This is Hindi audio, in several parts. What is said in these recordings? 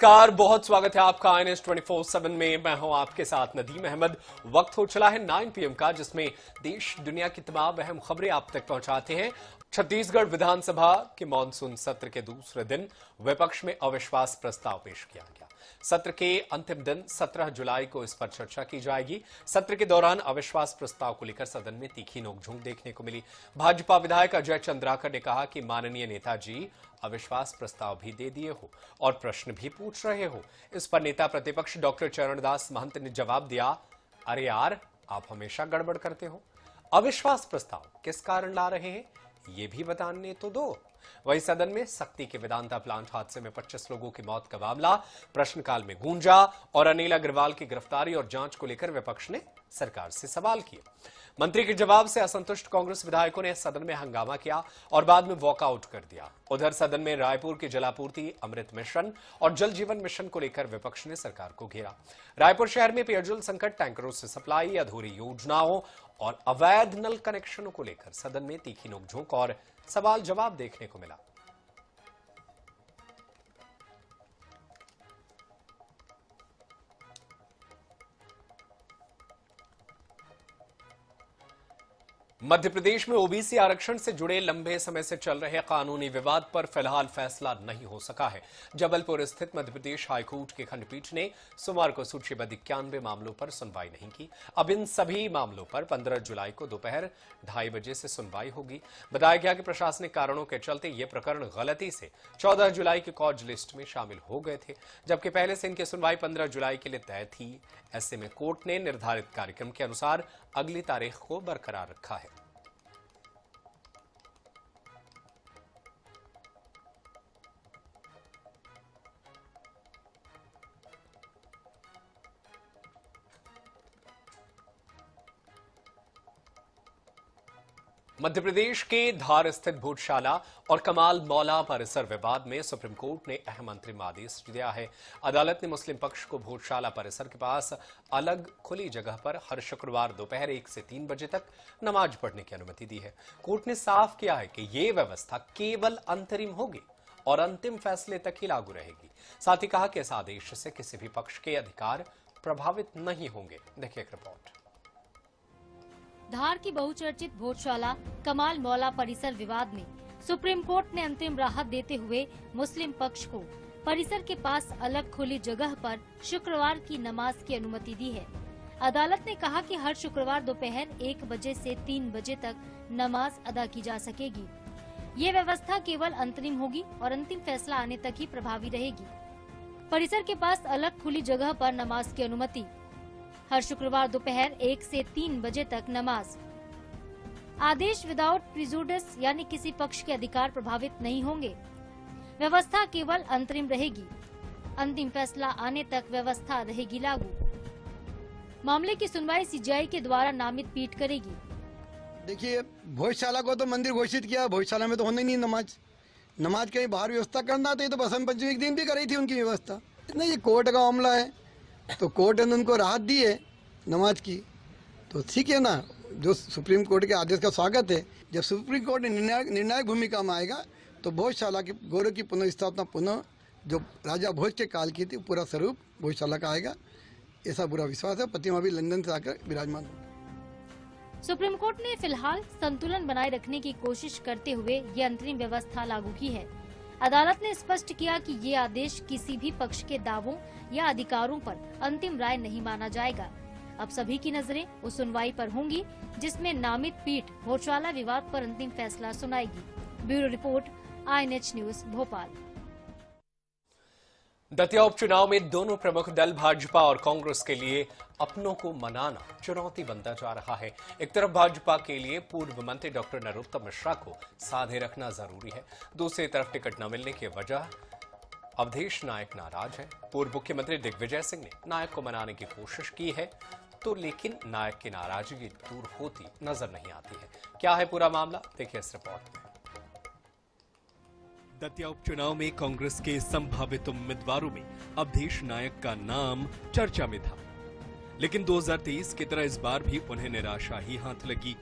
नमस्कार, बहुत स्वागत है आपका INS 24/7 में। मैं हूं आपके साथ नदीम अहमद। वक्त हो चला है 9 PM का, जिसमें देश दुनिया की तमाम अहम खबरें आप तक पहुंचाते हैं। छत्तीसगढ़ विधानसभा के मानसून सत्र के दूसरे दिन विपक्ष में अविश्वास प्रस्ताव पेश किया गया। सत्र के अंतिम दिन 17 जुलाई को इस पर चर्चा की जाएगी। सत्र के दौरान अविश्वास प्रस्ताव को लेकर सदन में तीखी नोकझोंक देखने को मिली। भाजपा विधायक अजय चंद्राकर ने कहा कि माननीय नेताजी अविश्वास प्रस्ताव भी दे दिए हो और प्रश्न भी पूछ रहे हो। इस पर नेता प्रतिपक्ष डॉक्टर चरणदास महंत ने जवाब दिया, अरे यार, आप हमेशा गड़बड़ करते हो। अविश्वास प्रस्ताव किस कारण ला रहे हैं ये भी बताने तो दो। वहीं सदन में सक्ती के वेदांता प्लांट हादसे में 25 लोगों की मौत का मामला प्रश्नकाल में गूंजा और अनिल अग्रवाल की गिरफ्तारी और जांच को लेकर विपक्ष ने सरकार से सवाल किए। मंत्री के जवाब से असंतुष्ट कांग्रेस विधायकों ने सदन में हंगामा किया और बाद में वॉकआउट कर दिया। उधर सदन में रायपुर की जलापूर्ति, अमृत मिशन और जल जीवन मिशन को लेकर विपक्ष ने सरकार को घेरा। रायपुर शहर में पेयजल संकट, टैंकरों से सप्लाई, अधूरी योजनाओं और अवैध नल कनेक्शनों को लेकर सदन में तीखी नोकझोंक और सवाल जवाब देखने को मिला। मध्य प्रदेश में ओबीसी आरक्षण से जुड़े लंबे समय से चल रहे कानूनी विवाद पर फिलहाल फैसला नहीं हो सका है। जबलपुर स्थित मध्य प्रदेश हाईकोर्ट की खंडपीठ ने सोमवार को सूचीबद्ध 91 मामलों पर सुनवाई नहीं की। अब इन सभी मामलों पर 15 जुलाई को दोपहर 2:30 बजे से सुनवाई होगी। बताया गया कि प्रशासनिक कारणों के चलते ये प्रकरण गलती से 14 जुलाई की कॉज लिस्ट में शामिल हो गए थे, जबकि पहले से इनकी सुनवाई 15 जुलाई के लिए तय थी। ऐसे में कोर्ट ने निर्धारित कार्यक्रम के अनुसार अगली तारीख को बरकरार रखा है। मध्य प्रदेश के धार स्थित भोजशाला और कमाल मौला परिसर विवाद में सुप्रीम कोर्ट ने अहम अंतरिम आदेश दिया है। अदालत ने मुस्लिम पक्ष को भोजशाला परिसर के पास अलग खुली जगह पर हर शुक्रवार दोपहर 1 से 3 बजे तक नमाज पढ़ने की अनुमति दी है। कोर्ट ने साफ किया है कि ये व्यवस्था केवल अंतरिम होगी और अंतिम फैसले तक ही लागू रहेगी। साथ ही कहा कि इस आदेश से किसी भी पक्ष के अधिकार प्रभावित नहीं होंगे। देखिए एक रिपोर्ट। धार की बहुचर्चित भोजशाला कमाल मौला परिसर विवाद में सुप्रीम कोर्ट ने अंतिम राहत देते हुए मुस्लिम पक्ष को परिसर के पास अलग खुली जगह पर शुक्रवार की नमाज की अनुमति दी है। अदालत ने कहा कि हर शुक्रवार दोपहर 1 बजे से 3 बजे तक नमाज अदा की जा सकेगी। ये व्यवस्था केवल अंतरिम होगी और अंतिम फैसला आने तक ही प्रभावी रहेगी। परिसर के पास अलग खुली जगह पर नमाज की अनुमति, हर शुक्रवार दोपहर 1 से 3 बजे तक नमाज। आदेश विदाउट प्रिजुडिस यानी किसी पक्ष के अधिकार प्रभावित नहीं होंगे। व्यवस्था केवल अंतरिम रहेगी। अंतिम फैसला आने तक व्यवस्था रहेगी लागू। मामले की सुनवाई CJI के द्वारा नामित पीठ करेगी। देखिए, भोजशाला को तो मंदिर घोषित किया, भोजशाला में तो होने नहीं नमाज। नमाज कहीं बाहर व्यवस्था करना तो ये तो बसंत पंचमी के दिन भी करी थी उनकी व्यवस्था। नहीं, ये कोर्ट का मामला है तो कोर्ट ने उनको राहत दी है नमाज की, तो ठीक है ना। जो सुप्रीम कोर्ट के आदेश का स्वागत है। जब सुप्रीम कोर्ट निर्णायक भूमिका में आएगा तो भोजशाला के गौरव की पुनर्स्थापना पुनः जो राजा भोज के काल की थी पूरा स्वरूप भोजशाला का आएगा, ऐसा पूरा विश्वास है। प्रतिमा भी लंदन से आकर विराजमान होगा। सुप्रीम कोर्ट ने फिलहाल संतुलन बनाए रखने की कोशिश करते हुए ये अंतरिम व्यवस्था लागू की है। अदालत ने स्पष्ट किया कि ये आदेश किसी भी पक्ष के दावों या अधिकारों पर अंतिम राय नहीं माना जाएगा। अब सभी की नजरें उस सुनवाई पर होंगी जिसमें नामित पीठ भोजशाला विवाद पर अंतिम फैसला सुनाएगी। Bureau report, INH news Bhopal. Datia उपचुनाव में दोनों प्रमुख दल भाजपा और कांग्रेस के लिए अपनों को मनाना चुनौती बनता जा रहा है। एक तरफ भाजपा के लिए पूर्व मंत्री डॉक्टर नरोत्तम मिश्रा को साधे रखना जरूरी है, दूसरी तरफ टिकट न मिलने की वजह अवधेश नायक नाराज है। पूर्व मुख्यमंत्री दिग्विजय सिंह ने नायक को मनाने की कोशिश की है, तो लेकिन नायक की नाराजगी दूर होती नजर नहीं आती है। क्या है पूरा मामला, देखिए इस रिपोर्ट में। दतिया उपचुनाव में कांग्रेस के संभावित उम्मीदवारों में अवधेश नायक का नाम चर्चा में था, लेकिन 2023 की तरह इस बार भी उन्हें निराशा ही हाथ लगी।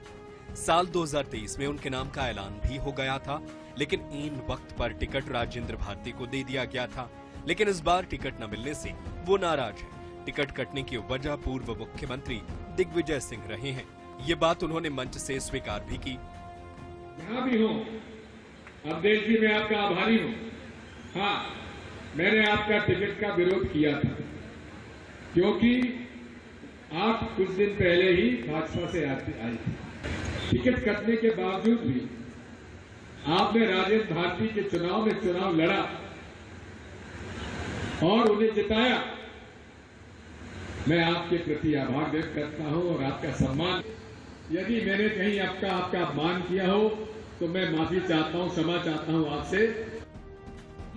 साल 2023 में उनके नाम का ऐलान भी हो गया था, लेकिन इन वक्त पर टिकट राजेंद्र भारती को दे दिया गया था। लेकिन इस बार टिकट न मिलने से वो नाराज है। टिकट कटने की वजह पूर्व मुख्यमंत्री दिग्विजय सिंह रहे हैं। ये बात उन्होंने मंच से स्वीकार भी की। जहां भी हूं, अवधेश जी, मैं आपका आभारी हूं। हाँ, मैंने आपका टिकट का विरोध किया था, क्योंकि आप कुछ दिन पहले ही भाजपा से आए थे। टिकट कटने के बावजूद भी आपने राजेंद्र भारती के चुनाव में चुनाव लड़ा और उन्हें जिताया। मैं आपके प्रति आभार व्यक्त करता हूं और आपका सम्मान। यदि मैंने कहीं आपका अपमान किया हो तो मैं माफी चाहता हूं, क्षमा चाहता हूं आपसे।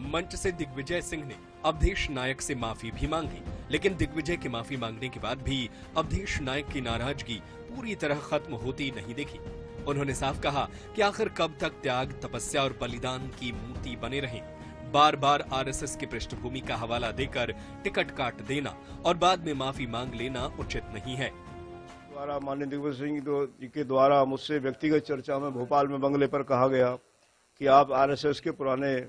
मंच से दिग्विजय सिंह ने अवधेश नायक से माफी भी मांगी, लेकिन दिग्विजय के माफी मांगने के बाद भी अवधेश नायक की नाराजगी पूरी तरह खत्म होती नहीं दिखी। उन्होंने साफ कहा कि आखिर कब तक त्याग, तपस्या और बलिदान की मूर्ति बने रहें। बार बार आरएसएस की पृष्ठभूमि का हवाला देकर टिकट काट देना और बाद में माफी मांग लेना उचित नहीं है। माननीय दिग्विजय सिंह जी के द्वारा मुझसे व्यक्तिगत चर्चा में भोपाल में बंगले पर कहा गया कि आप आरएसएस के पुराने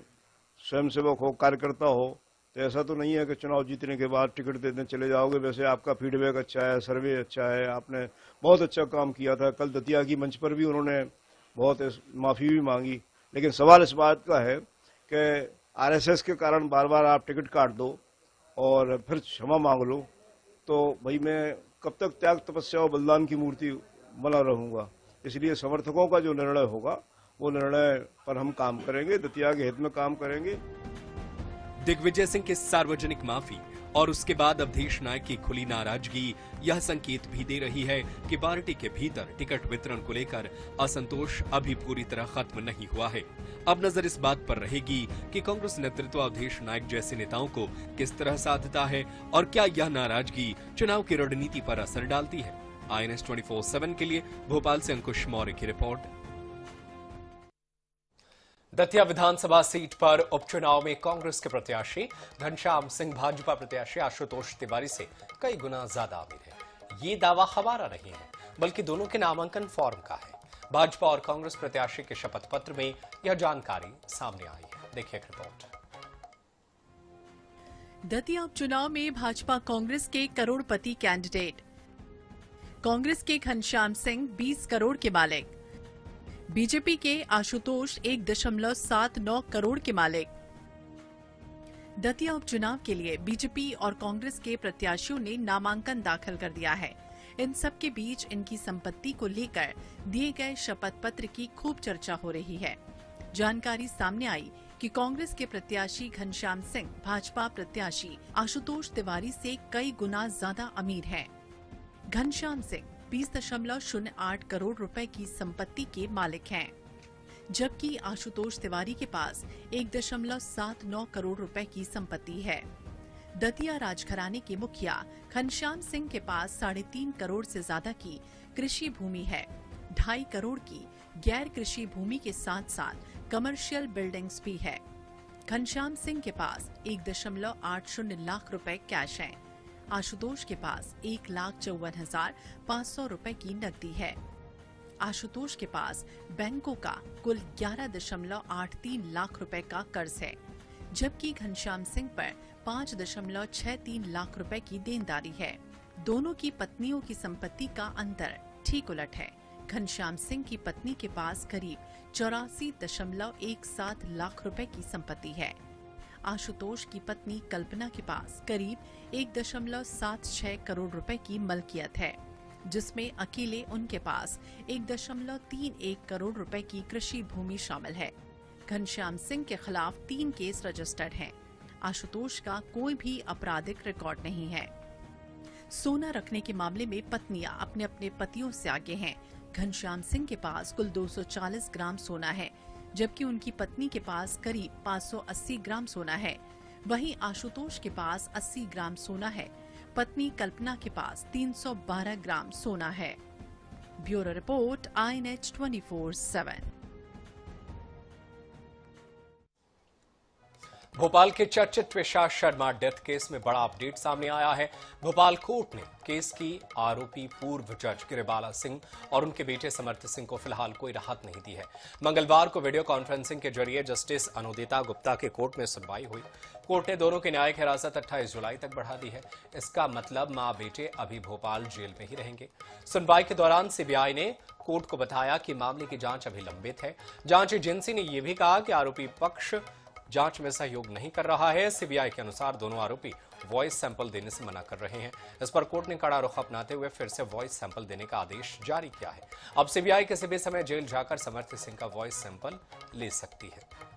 स्वयंसेवक हो, कार्यकर्ता हो, तो ऐसा तो नहीं है कि चुनाव जीतने के बाद टिकट देने चले जाओगे। वैसे आपका फीडबैक अच्छा है, सर्वे अच्छा है, आपने बहुत अच्छा काम किया था। कल दतिया की मंच पर भी उन्होंने बहुत माफी भी मांगी, लेकिन सवाल इस बात का है कि आरएसएस के कारण बार बार आप टिकट काट दो और फिर क्षमा मांग लो, तो भाई मैं कब तक त्याग, तपस्या और बलिदान की मूर्ति बना रहूंगा। इसलिए समर्थकों का जो निर्णय होगा वो निर्णय पर हम काम करेंगे, दतिया के हित में काम करेंगे। दिग्विजय सिंह की सार्वजनिक माफी और उसके बाद अवधेश नायक की खुली नाराजगी यह संकेत भी दे रही है कि पार्टी के भीतर टिकट वितरण को लेकर असंतोष अभी पूरी तरह खत्म नहीं हुआ है। अब नजर इस बात पर रहेगी कि कांग्रेस नेतृत्व अवधेश नायक जैसे नेताओं को किस तरह साधता है और क्या यह नाराजगी चुनाव की रणनीति पर असर डालती है। INS 24/7 के लिए भोपाल से अंकुश मौर्य की रिपोर्ट। दतिया विधानसभा सीट पर उपचुनाव में कांग्रेस के प्रत्याशी घनश्याम सिंह भाजपा प्रत्याशी आशुतोष तिवारी से कई गुना ज्यादा अमीर है। ये दावा हमारा नहीं है, बल्कि दोनों के नामांकन फॉर्म का है। भाजपा और कांग्रेस प्रत्याशी के शपथ पत्र में यह जानकारी सामने आई है। देखिए रिपोर्ट। दतिया उपचुनाव में भाजपा कांग्रेस के करोड़पति कैंडिडेट, कांग्रेस के घनश्याम सिंह 20 करोड़ के मालिक, बीजेपी के आशुतोष 1.79 करोड़ के मालिक। दतिया उपचुनाव के लिए बीजेपी और कांग्रेस के प्रत्याशियों ने नामांकन दाखिल कर दिया है। इन सब के बीच इनकी संपत्ति को लेकर दिए गए शपथ पत्र की खूब चर्चा हो रही है। जानकारी सामने आई कि कांग्रेस के प्रत्याशी घनश्याम सिंह भाजपा प्रत्याशी आशुतोष तिवारी से कई गुना ज्यादा अमीर हैं। घनश्याम सिंह 20.08 करोड़ रुपए की संपत्ति के मालिक हैं, जबकि आशुतोष तिवारी के पास 1.79 करोड़ रुपए की संपत्ति है। दतिया राजघराने के मुखिया घनश्याम सिंह के पास 3.5 करोड़ से ज्यादा की कृषि भूमि है। 2.5 करोड़ की गैर कृषि भूमि के साथ साथ कमर्शियल बिल्डिंग्स भी है। घनश्याम सिंह के पास 1.80 लाख रुपए कैश है। आशुतोष के पास 1,54,500 रुपए की नकदी है। आशुतोष के पास बैंकों का कुल 11.83 लाख रुपए का कर्ज है, जबकि घनश्याम सिंह पर 5.63 लाख रुपए की देनदारी है। दोनों की पत्नियों की संपत्ति का अंतर ठीक उलट है। घनश्याम सिंह की पत्नी के पास करीब 84.17 लाख रुपए की संपत्ति है। आशुतोष की पत्नी कल्पना के पास करीब 1.76 करोड़ रुपए की मलकियत है, जिसमें अकेले उनके पास 1.31 करोड़ रुपए की कृषि भूमि शामिल है। घनश्याम सिंह के खिलाफ 3 केस रजिस्टर्ड हैं। आशुतोष का कोई भी आपराधिक रिकॉर्ड नहीं है। सोना रखने के मामले में पत्नियां अपने अपने पतियों से आगे हैं। घनश्याम सिंह के पास कुल 240 ग्राम सोना है, जबकि उनकी पत्नी के पास करीब 580 ग्राम सोना है। वहीं आशुतोष के पास 80 ग्राम सोना है। पत्नी कल्पना के पास 312 ग्राम सोना है। Bureau report INH 24/7। भोपाल के चर्चित विशाल शर्मा डेथ केस में बड़ा अपडेट सामने आया है। भोपाल कोर्ट ने केस की आरोपी पूर्व जज गिरिबाला सिंह और उनके बेटे समर्थ सिंह को फिलहाल कोई राहत नहीं दी है। मंगलवार को वीडियो कॉन्फ्रेंसिंग के जरिए जस्टिस अनुदिता गुप्ता के कोर्ट में सुनवाई हुई। कोर्ट ने दोनों की न्यायिक हिरासत 28 जुलाई तक बढ़ा दी है। इसका मतलब मां बेटे अभी भोपाल जेल में ही रहेंगे। सुनवाई के दौरान सीबीआई ने कोर्ट को बताया कि मामले की जांच अभी लंबित है। जांच एजेंसी ने यह भी कहा कि आरोपी पक्ष जांच में सहयोग नहीं कर रहा है। सीबीआई के अनुसार दोनों आरोपी वॉइस सैंपल देने से मना कर रहे हैं। इस पर कोर्ट ने कड़ा रुख अपनाते हुए फिर से वॉइस सैंपल देने का आदेश जारी किया है। अब सीबीआई किसी भी समय जेल जाकर समर्थ सिंह का वॉइस सैंपल ले सकती है।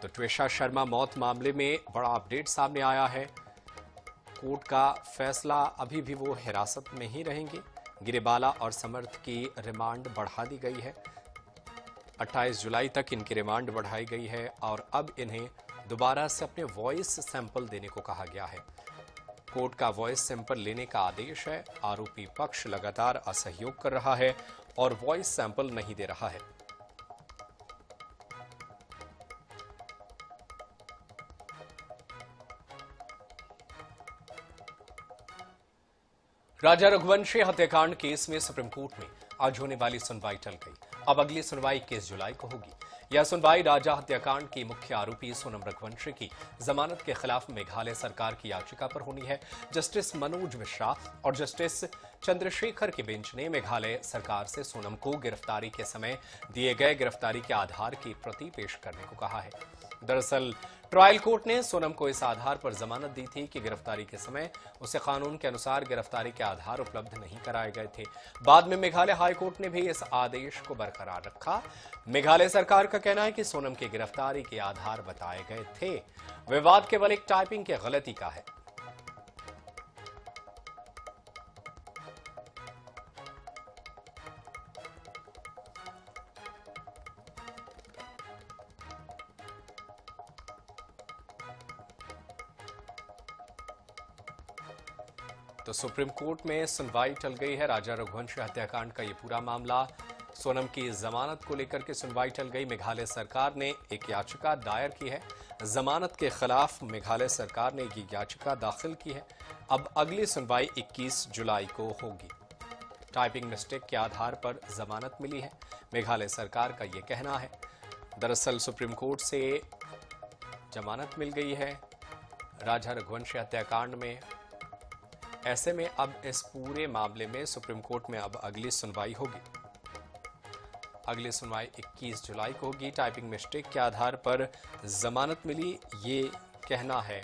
तो ट्विशा शर्मा मौत मामले में बड़ा अपडेट सामने आया है। कोर्ट का फैसला, अभी भी वो हिरासत में ही रहेंगे। गिरिबाला और समर्थ की रिमांड बढ़ा दी गई है। 28 जुलाई तक इनकी रिमांड बढ़ाई गई है और अब इन्हें दोबारा से अपने वॉइस सैंपल देने को कहा गया है। कोर्ट का वॉइस सैंपल लेने का आदेश है। आरोपी पक्ष लगातार असहयोग कर रहा है और वॉइस सैंपल नहीं दे रहा है। राजा रघुवंशी हत्याकांड केस में सुप्रीम कोर्ट में आज होने वाली सुनवाई टल गई। अब अगली सुनवाई 21 जुलाई को होगी। यह सुनवाई राजा हत्याकांड की मुख्य आरोपी सोनम रघुवंशी की जमानत के खिलाफ मेघालय सरकार की याचिका पर होनी है। जस्टिस मनोज मिश्रा और जस्टिस चंद्रशेखर की बेंच ने मेघालय सरकार से सोनम को गिरफ्तारी के समय दिए गए गिरफ्तारी के आधार की प्रति पेश करने को कहा है। दरअसल ट्रायल कोर्ट ने सोनम को इस आधार पर जमानत दी थी कि गिरफ्तारी के समय उसे कानून के अनुसार गिरफ्तारी के आधार उपलब्ध नहीं कराए गए थे। बाद में मेघालय हाई कोर्ट ने भी इस आदेश को बरकरार रखा। मेघालय सरकार का कहना है कि सोनम की गिरफ्तारी के आधार बताए गए थे। विवाद केवल एक टाइपिंग की गलती का है। तो सुप्रीम कोर्ट में सुनवाई टल गई है। राजा रघुवंशी हत्याकांड का ये पूरा मामला, सोनम की जमानत को लेकर के सुनवाई टल गई। मेघालय सरकार ने एक याचिका दायर की है। जमानत के खिलाफ मेघालय सरकार ने ये याचिका दाखिल की है। अब अगली सुनवाई 21 जुलाई को होगी। टाइपिंग मिस्टेक के आधार पर जमानत मिली है, मेघालय सरकार का ये कहना है। दरअसल सुप्रीम कोर्ट से जमानत मिल गई है राजा रघुवंशी हत्याकांड में। ऐसे में अब इस पूरे मामले में सुप्रीम कोर्ट में अब अगली सुनवाई होगी। अगली सुनवाई 21 जुलाई को होगी। टाइपिंग मिस्टेक के आधार पर जमानत मिली, ये कहना है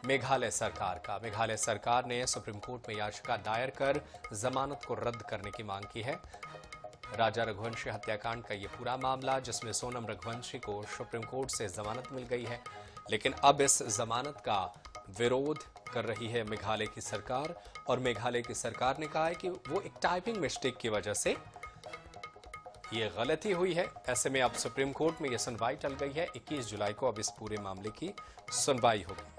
मेघालय सरकार का। मेघालय सरकार ने सुप्रीम कोर्ट में याचिका दायर कर जमानत को रद्द करने की मांग की है। राजा रघुवंशी हत्याकांड का यह पूरा मामला, जिसमें सोनम रघुवंशी को सुप्रीम कोर्ट से जमानत मिल गई है, लेकिन अब इस जमानत का विरोध कर रही है मेघालय की सरकार। और मेघालय की सरकार ने कहा है कि वो एक टाइपिंग मिस्टेक की वजह से ये गलती हुई है। ऐसे में अब सुप्रीम कोर्ट में यह सुनवाई टल गई है। 21 जुलाई को अब इस पूरे मामले की सुनवाई होगी।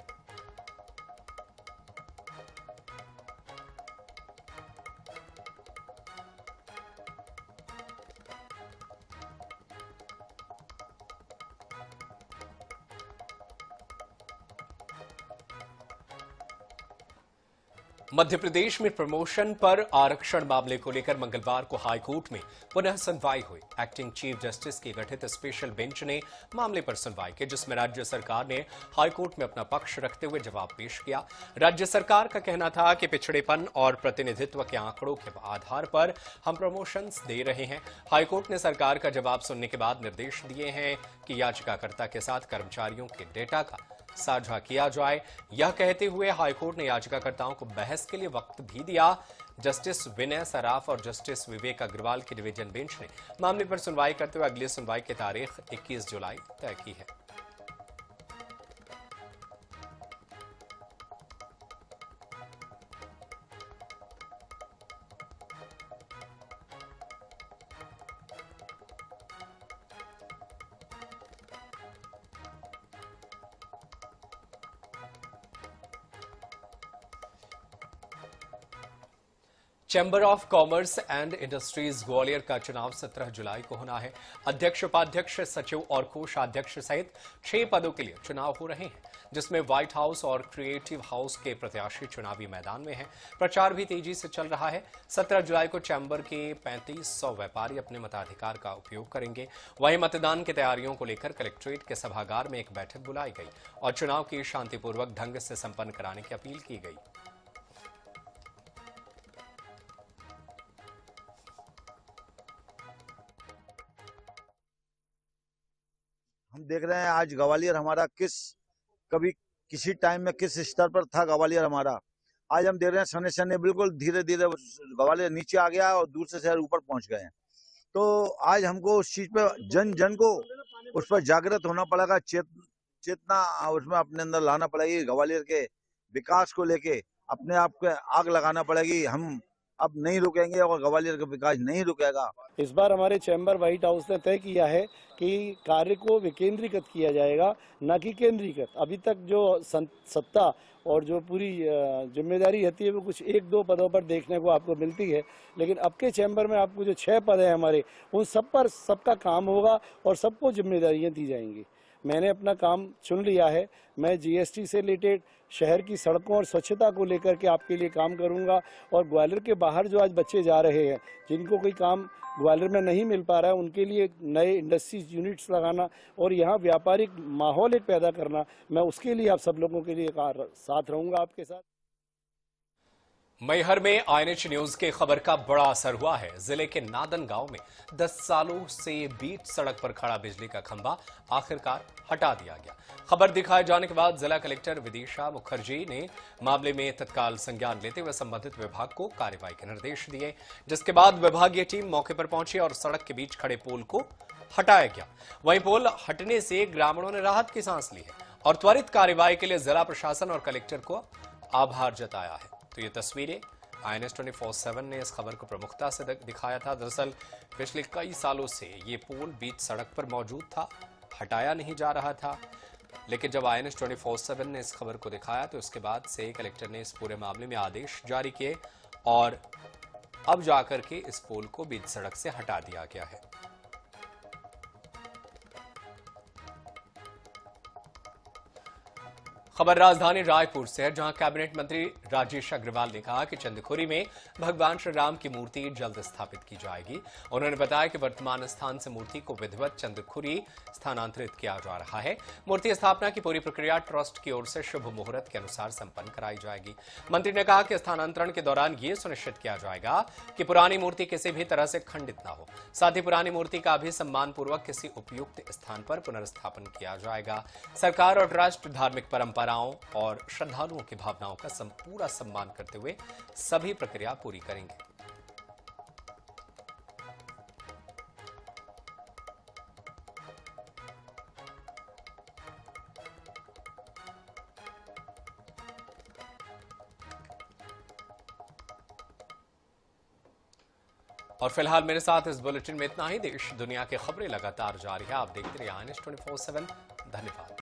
मध्य प्रदेश में प्रमोशन पर आरक्षण मामले को लेकर मंगलवार को हाईकोर्ट में पुनः सुनवाई हुई। एक्टिंग चीफ जस्टिस की गठित स्पेशल बेंच ने मामले पर सुनवाई की, जिसमें राज्य सरकार ने हाईकोर्ट में अपना पक्ष रखते हुए जवाब पेश किया। राज्य सरकार का कहना था कि पिछड़ेपन और प्रतिनिधित्व के आंकड़ों के आधार पर हम प्रमोशंस दे रहे हैं। हाईकोर्ट ने सरकार का जवाब सुनने के बाद निर्देश दिए हैं कि याचिकाकर्ता के साथ कर्मचारियों के डेटा का साझा किया जाए। यह कहते हुए हाईकोर्ट ने याचिकाकर्ताओं को बहस के लिए वक्त भी दिया। जस्टिस विनय सराफ और जस्टिस विवेक अग्रवाल की डिवीजन बेंच ने मामले पर सुनवाई करते हुए अगली सुनवाई की तारीख 21 जुलाई तय की है। Chamber of commerce and industries Gwalior का चुनाव 17 जुलाई को होना है। अध्यक्ष, उपाध्यक्ष, सचिव और कोषाध्यक्ष सहित 6 पदों के लिए चुनाव हो रहे हैं, जिसमें व्हाइट हाउस और क्रिएटिव हाउस के प्रत्याशी चुनावी मैदान में हैं। प्रचार भी तेजी से चल रहा है। 17 जुलाई को चैम्बर के 3500 व्यापारी अपने मताधिकार का उपयोग करेंगे। वहीं मतदान की तैयारियों को लेकर कलेक्ट्रेट के सभागार में एक बैठक बुलाई गई और चुनाव की शांतिपूर्वक ढंग से संपन्न कराने की अपील की गई। हम देख रहे हैं आज ग्वालियर हमारा कभी किसी टाइम में किस स्तर पर था ग्वालियर हमारा। आज हम देख रहे हैं सने सने बिल्कुल धीरे धीरे ग्वालियर नीचे आ गया और दूसरे शहर ऊपर पहुंच गए हैं। तो आज हमको उस चीज पे जन को उस पर जागृत होना पड़ेगा, चेतना उसमें अपने अंदर लाना पड़ेगी। ग्वालियर के विकास को लेके अपने आप को आग लगाना पड़ेगी। हम अब नहीं रुकेंगे और ग्वालियर का विकास नहीं रुकेगा। इस बार हमारे चैम्बर व्हाइट हाउस ने तय किया है कि कार्य को विकेंद्रीकृत किया जाएगा, न कि केंद्रीकृत। अभी तक जो सत्ता और जो पूरी जिम्मेदारी रहती है वो कुछ 1-2 पदों पर देखने को आपको मिलती है, लेकिन अब के चैम्बर में आपको जो 6 पद हैं हमारे, उन सब पर सबका काम होगा और सबको जिम्मेदारियां दी जाएंगी। मैंने अपना काम चुन लिया है। मैं जीएसटी से रिलेटेड शहर की सड़कों और स्वच्छता को लेकर के आपके लिए काम करूंगा। और ग्वालियर के बाहर जो आज बच्चे जा रहे हैं, जिनको कोई काम ग्वालियर में नहीं मिल पा रहा है, उनके लिए नए इंडस्ट्रीज यूनिट्स लगाना और यहाँ व्यापारिक माहौल एक पैदा करना, मैं उसके लिए आप सब लोगों के लिए साथ रहूंगा आपके साथ। मैहर में आईएनएच न्यूज के खबर का बड़ा असर हुआ है। जिले के नादन गांव में 10 सालों से बीच सड़क पर खड़ा बिजली का खंभा आखिरकार हटा दिया गया। खबर दिखाए जाने के बाद जिला कलेक्टर विदिशा मुखर्जी ने मामले में तत्काल संज्ञान लेते हुए संबंधित विभाग को कार्रवाई के निर्देश दिए, जिसके बाद विभागीय टीम मौके पर पहुंची और सड़क के बीच खड़े पोल को हटाया गया। वहीं पोल हटने से ग्रामीणों ने राहत की सांस ली है और त्वरित कार्रवाई के लिए जिला प्रशासन और कलेक्टर को आभार जताया है। तो ये तस्वीरें INS 24/7 ने इस खबर को प्रमुखता से दिखाया था। दरअसल पिछले कई सालों से ये पोल बीच सड़क पर मौजूद था, हटाया नहीं जा रहा था, लेकिन जब INS 24/7 ने इस खबर को दिखाया तो उसके बाद से कलेक्टर ने इस पूरे मामले में आदेश जारी किए और अब जाकर के इस पोल को बीच सड़क से हटा दिया गया है। खबर राजधानी रायपुर से है, जहां कैबिनेट मंत्री राजेश अग्रवाल ने कहा कि चंदखुरी में भगवान श्री राम की मूर्ति जल्द स्थापित की जाएगी। उन्होंने बताया कि वर्तमान स्थान से मूर्ति को विधिवत चंदखुरी स्थानांतरित किया जा रहा है। मूर्ति स्थापना की पूरी प्रक्रिया ट्रस्ट की ओर से शुभ मुहूर्त के अनुसार संपन्न कराई जाएगी। मंत्री ने कहा कि स्थानांतरण के दौरान यह सुनिश्चित किया जाएगा कि पुरानी मूर्ति किसी भी तरह से खंडित न हो। साथ ही पुरानी मूर्ति का भी सम्मानपूर्वक किसी उपयुक्त स्थान पर पुनर्स्थापन किया जाएगा। सरकार और ट्रस्ट धार्मिक परंपरा और श्रद्धालुओं की भावनाओं का पूरा सम्मान करते हुए सभी प्रक्रिया पूरी करेंगे। और फिलहाल मेरे साथ इस बुलेटिन में इतना ही। देश दुनिया की खबरें लगातार जारी है। आप देखते रहिए INS 24/7। धन्यवाद।